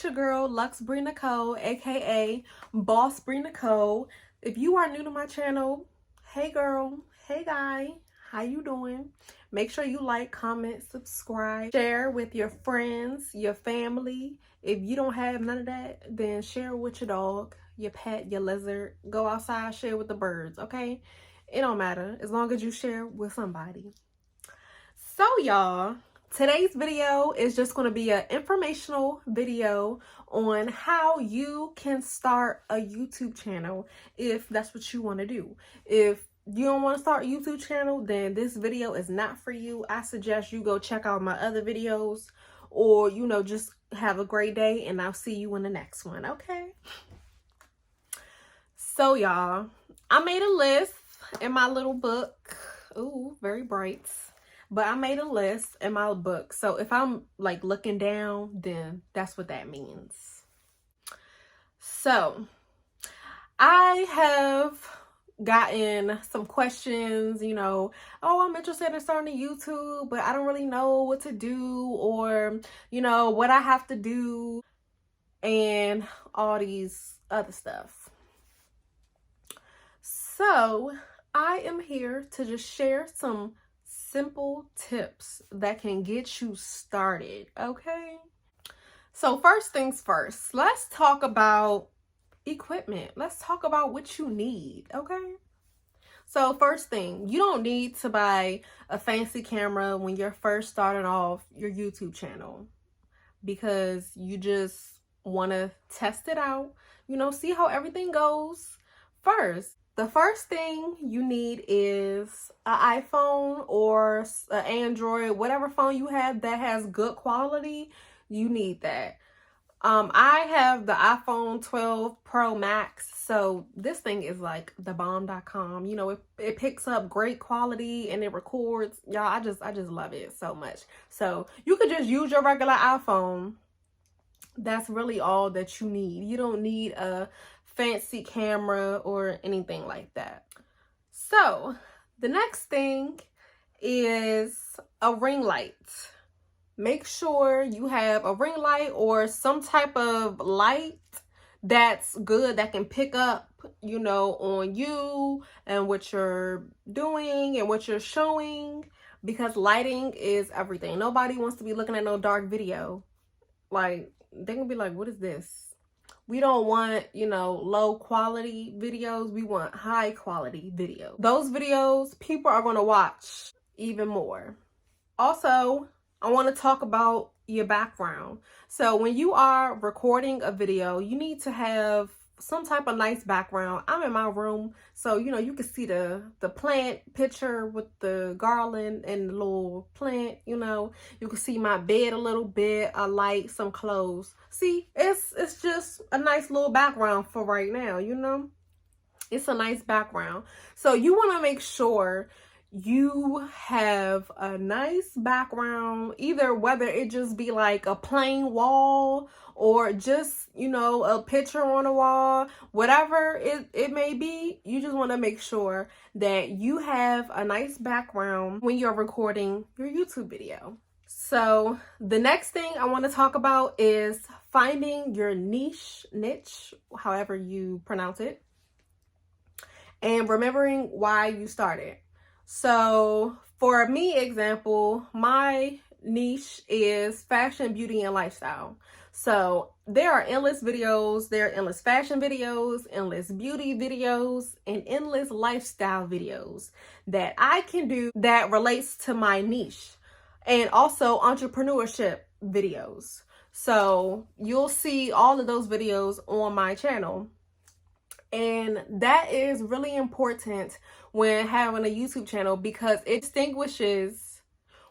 your girl LuxeBri Nicole, aka LuxeBri Nicole. If you are new to my channel, hey girl, hey guy, how you doing? Make sure you like, comment, subscribe, share with your friends, your family. If you don't have none of that, then share with your dog, your pet, your lizard. Go outside, share with the birds, okay? It don't matter as long as you share with somebody. So y'all, today's video is just going to be an informational video on how you can start a YouTube channel if that's what you want to do. If you don't want to start a YouTube channel, then this video is not for you. I suggest you go check out my other videos, or just have a great day, and I'll see you in the next one, okay? So y'all, I made a list in my little book. Ooh, very bright. But I made a list in my book. So if I'm like looking down, then that's what that means. So I have gotten some questions, oh, I'm interested in starting a YouTube, but I don't really know what to do, or, what I have to do, and all these other stuff. So I am here to just share some simple tips that can get you started, okay? So first things first, let's talk about equipment. Let's talk about what you need, okay? So first thing, you don't need to buy a fancy camera when you're first starting off your YouTube channel, because you just want to test it out, see how everything goes first. The first thing you need is an iPhone or an Android, whatever phone you have that has good quality, you need that. I have the iPhone 12 Pro Max, so this thing is like the bomb.com. It picks up great quality and it records. Y'all, I just love it so much. So you could just use your regular iPhone. That's really all that you need. You don't need a fancy camera or anything like that. So the next thing is a ring light. Make sure you have a ring light or some type of light that's good, that can pick up, on you and what you're doing and what you're showing, because lighting is everything. Nobody wants to be looking at no dark video. Like, they're gonna be like, what is this? We don't want, low quality videos. We want high quality videos. Those videos people are going to watch even more. Also, I want to talk about your background. So when you are recording a video, you need to have some type of nice background. I'm in my room, so you can see the plant picture with the garland and the little plant. You can see my bed a little bit, a light, some clothes. See, it's just a nice little background for right now. It's a nice background. So you want to make sure you have a nice background, either whether it just be like a plain wall or just, a picture on a wall, whatever it may be. You just want to make sure that you have a nice background when you're recording your YouTube video. So the next thing I want to talk about is finding your niche, however you pronounce it, and remembering why you started. So for me, example, my niche is fashion, beauty, and lifestyle. So there are endless videos, there are endless fashion videos, endless beauty videos, and endless lifestyle videos that I can do that relates to my niche, and also entrepreneurship videos. So you'll see all of those videos on my channel. And that is really important when having a YouTube channel, because it distinguishes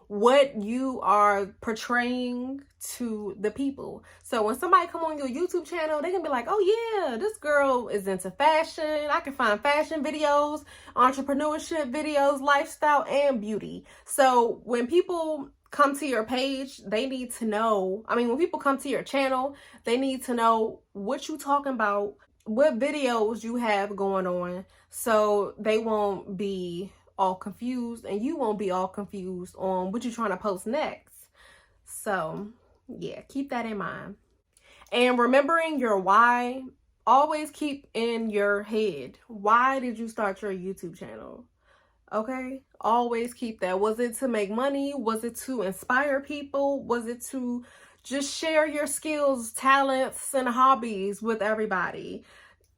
what you are portraying to the people. So when somebody come on your YouTube channel, they can be like, oh yeah, this girl is into fashion. I can find fashion videos, entrepreneurship videos, lifestyle, and beauty. So when people come to your page, they need to know, when people come to your channel, they need to know what you talking about, what videos you have going on, so they won't be all confused and you won't be all confused on what you're trying to post next. So yeah, keep that in mind. And remembering your why, always keep in your head, why did you start your YouTube channel? Okay, always keep that. Was it to make money? Was it to inspire people? Was it to just share your skills, talents, and hobbies with everybody?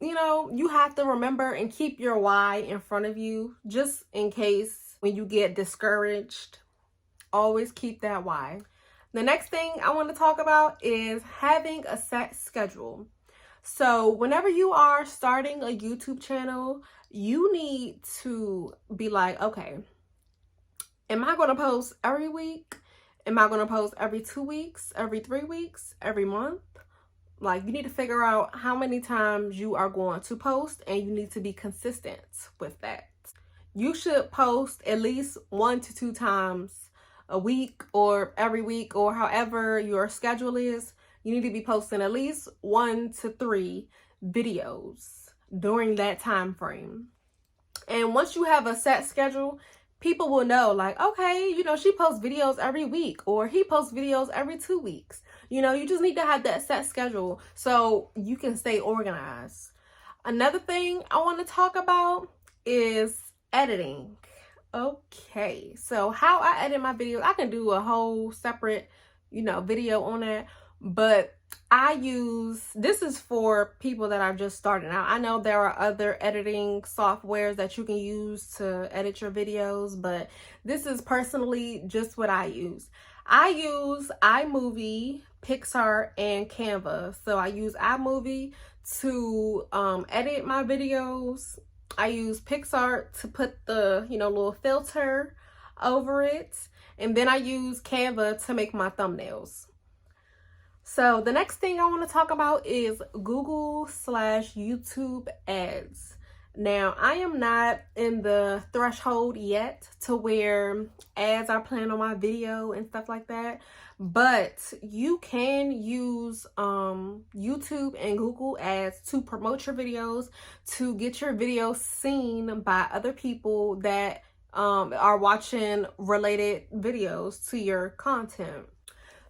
You know, you have to remember and keep your why in front of you, just in case when you get discouraged. Always keep that why. The next thing I want to talk about is having a set schedule. So whenever you are starting a YouTube channel, you need to be like, okay, am I going to post every week? Am I going to post every 2 weeks, every 3 weeks, every month? Like, you need to figure out how many times you are going to post, and you need to be consistent with that. You should post at least 1 to 2 times a week or every week, or however your schedule is. You need to be posting at least 1 to 3 videos during that time frame. And once you have a set schedule, people will know, like, okay, you know, she posts videos every week, or he posts videos every 2 weeks. You know, you just need to have that set schedule so you can stay organized. Another thing I want to talk about is editing. Okay, so how I edit my videos, I can do a whole separate, you know, video on that, but this is for people that are just starting out. I know there are other editing softwares that you can use to edit your videos, but this is personally just what I use. I use iMovie, Pixar, and Canva. So I use iMovie to edit my videos. I use Pixar to put the, you know, little filter over it. And then I use Canva to make my thumbnails. So the next thing I want to talk about is Google/YouTube ads. Now, I am not in the threshold yet to where ads are playing on my video and stuff like that, but you can use YouTube and Google ads to promote your videos, to get your videos seen by other people that are watching related videos to your content.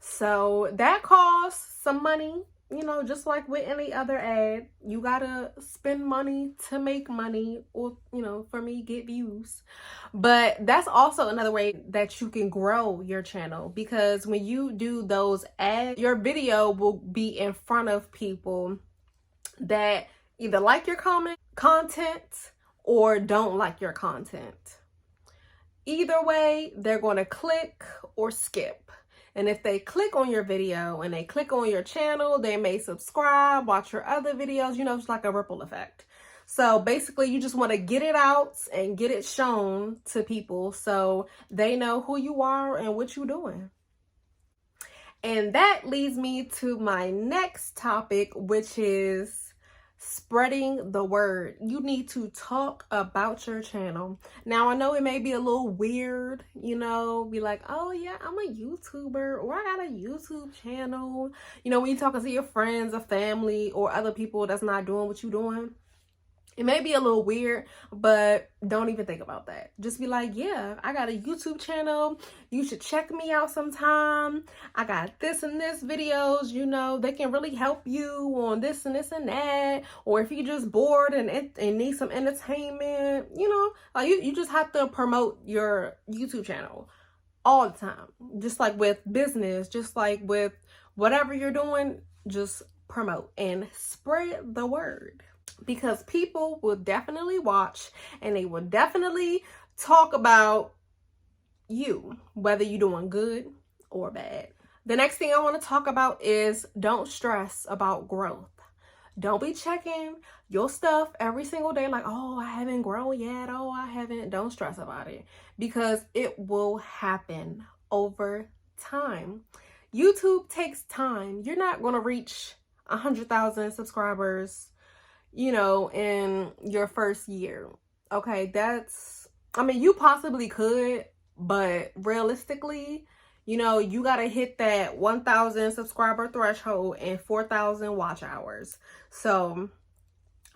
So that costs some money. You know, just like with any other ad, you gotta spend money to make money, or, you know, for me, get views. But that's also another way that you can grow your channel, because when you do those ads, your video will be in front of people that either like your content or don't like your content. Either way, they're going to click or skip. And if they click on your video and they click on your channel, they may subscribe, watch your other videos. You know, it's like a ripple effect. So basically, you just want to get it out and get it shown to people so they know who you are and what you're doing. And that leads me to my next topic, which is spreading the word. You need to talk about your channel. Now, I know it may be a little weird, you know, be like, oh yeah, I'm a YouTuber, or I got a YouTube channel. You know, when you're talking to your friends or family or other people that's not doing what you're doing, it may be a little weird, but don't even think about that. Just be like, yeah, I got a YouTube channel. You should check me out sometime. I got this and this videos, you know, they can really help you on this and this and that. Or if you're just bored and need some entertainment, you know, you just have to promote your YouTube channel all the time. Just like with business, just like with whatever you're doing, just promote and spread the word. Because people will definitely watch and they will definitely talk about you, whether you're doing good or bad. The next thing I want to talk about is don't stress about growth. Don't be checking your stuff every single day like, oh, I haven't grown yet. Oh, I haven't. Don't stress about it, because it will happen over time. YouTube takes time. You're not going to reach 100,000 subscribers, you know, in your first year. Okay, I mean, you possibly could, but realistically, you know, you got to hit that 1,000 subscriber threshold and 4,000 watch hours. So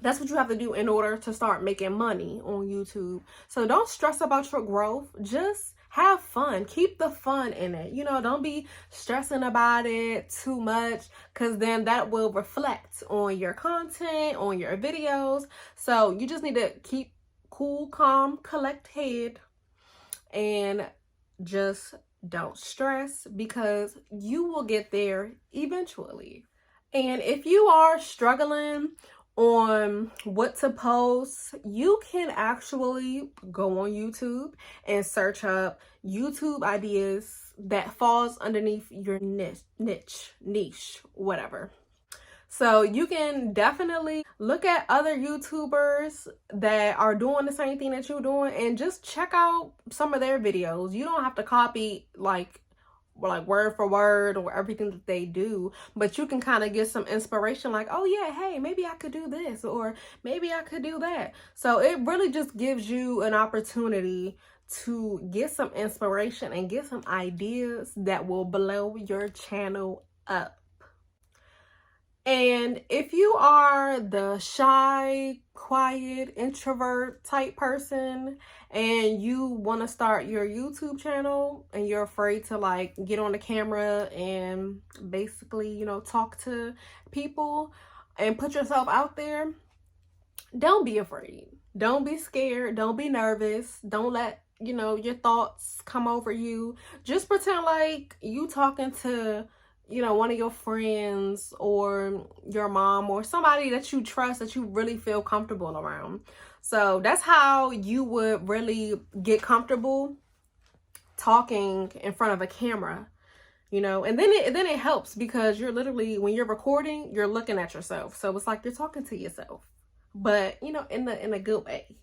that's what you have to do in order to start making money on YouTube. So don't stress about your growth. Just have fun. Keep the fun in it. You know, don't be stressing about it too much, because then that will reflect on your content, on your videos. So you just need to keep cool, calm, collect head, and just don't stress, because you will get there eventually. And if you are struggling on what to post, you can actually go on YouTube and search up YouTube ideas that falls underneath your niche, whatever. So you can definitely look at other YouTubers that are doing the same thing that you're doing and just check out some of their videos. You don't have to copy like word for word or everything that they do, but you can kind of get some inspiration, like, oh yeah, hey, maybe I could do this, or maybe I could do that. So it really just gives you an opportunity to get some inspiration and get some ideas that will blow your channel up. And if you are the shy, quiet, introvert type person and you want to start your YouTube channel and you're afraid to like get on the camera and basically, you know, talk to people and put yourself out there, don't be afraid. Don't be scared. Don't be nervous. Don't let, you know, your thoughts come over you. Just pretend like you talking to, you know, one of your friends or your mom or somebody that you trust, that you really feel comfortable around. So that's how you would really get comfortable talking in front of a camera, you know. And then it helps, because you're literally, when you're recording, you're looking at yourself. So it's like you're talking to yourself, but you know, in a good way.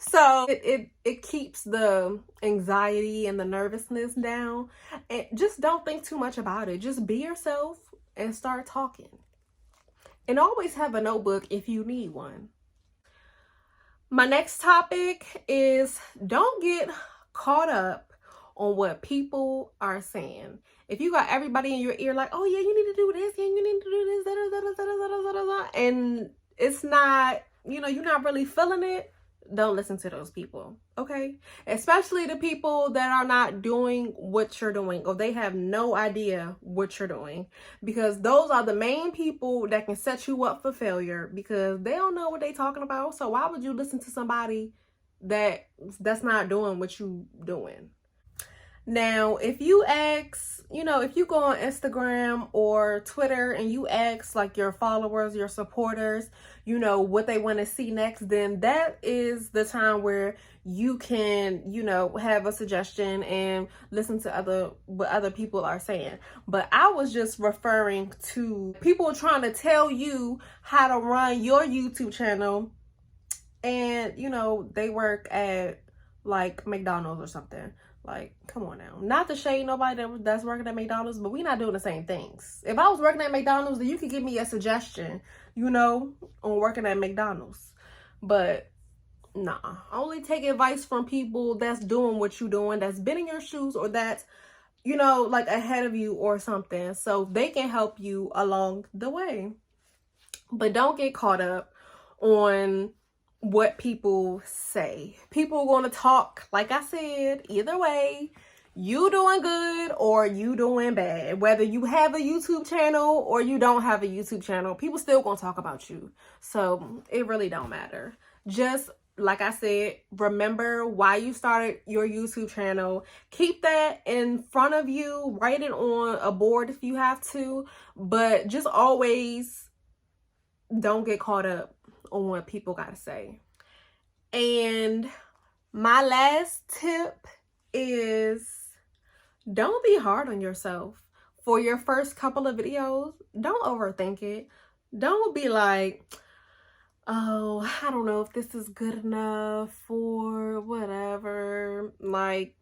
So it keeps the anxiety and the nervousness down, and just don't think too much about it. Just be yourself and start talking, and always have a notebook if you need one. My next topic is, don't get caught up on what people are saying. If you got everybody in your ear like, oh yeah, you need to do this, and you need to do this, and it's not, you know, you're not really feeling it, don't listen to those people, okay? Especially the people that are not doing what you're doing, or they have no idea what you're doing, because those are the main people that can set you up for failure, because they don't know what they're talking about. So why would you listen to somebody that's not doing what you doing? Now, if you ask, you know, if you go on Instagram or Twitter and you ask like your followers, your supporters, you know, what they want to see next, then that is the time where you can, you know, have a suggestion and listen to what other people are saying. But I was just referring to people trying to tell you how to run your YouTube channel, and, you know, they work at like McDonald's or something. Like, come on now. Not to shade nobody that's working at McDonald's, but we not doing the same things. If I was working at McDonald's, then you could give me a suggestion, you know, on working at McDonald's. But nah, only take advice from people that's doing what you're doing, that's been in your shoes, or that's, you know, like ahead of you or something, so they can help you along the way. But don't get caught up on what people say. People are going to talk, like I said, either way. You doing good or you doing bad. Whether you have a YouTube channel or you don't have a YouTube channel, people still going to talk about you. So it really don't matter. Just like I said, remember why you started your YouTube channel. Keep that in front of you. Write it on a board if you have to. But just always don't get caught up on what people gotta say. And my last tip is, don't be hard on yourself for your first couple of videos. Don't overthink it. Don't be like, oh, I don't know if this is good enough or whatever. Like,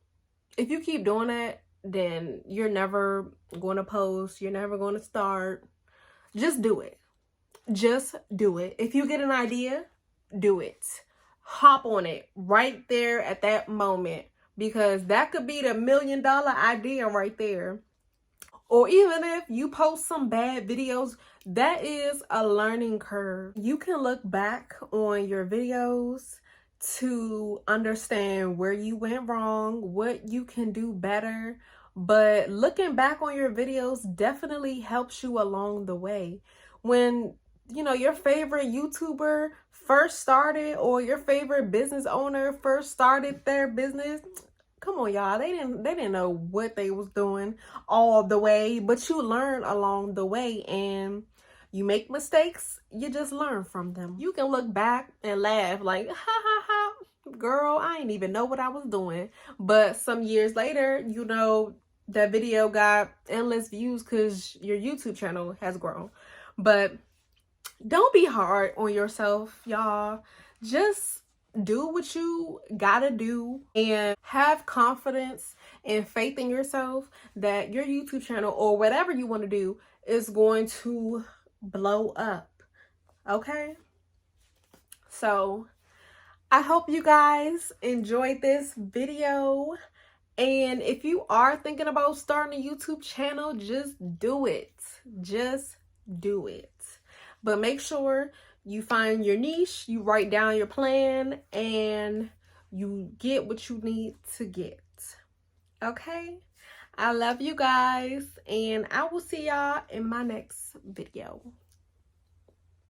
if you keep doing that, then you're never going to post. You're never going to start. Just do it. Just do it. If you get an idea, do it. Hop on it right there at that moment, because that could be the $1 million idea right there. Or even if you post some bad videos, that is a learning curve. You can look back on your videos to understand where you went wrong, what you can do better. But looking back on your videos definitely helps you along the way. When, you know, your favorite YouTuber first started, or your favorite business owner first started their business, come on, y'all, they didn't know what they was doing all the way, but you learn along the way, and you make mistakes, you just learn from them. You can look back and laugh like, ha ha ha, girl, I didn't even know what I was doing. But some years later, you know, that video got endless views because your YouTube channel has grown. But don't be hard on yourself, y'all. Just do what you gotta do and have confidence and faith in yourself that your YouTube channel or whatever you want to do is going to blow up. Okay? So I hope you guys enjoyed this video. And if you are thinking about starting a YouTube channel, just do it. Just do it. But make sure you find your niche, you write down your plan, and you get what you need to get. Okay? I love you guys, and I will see y'all in my next video.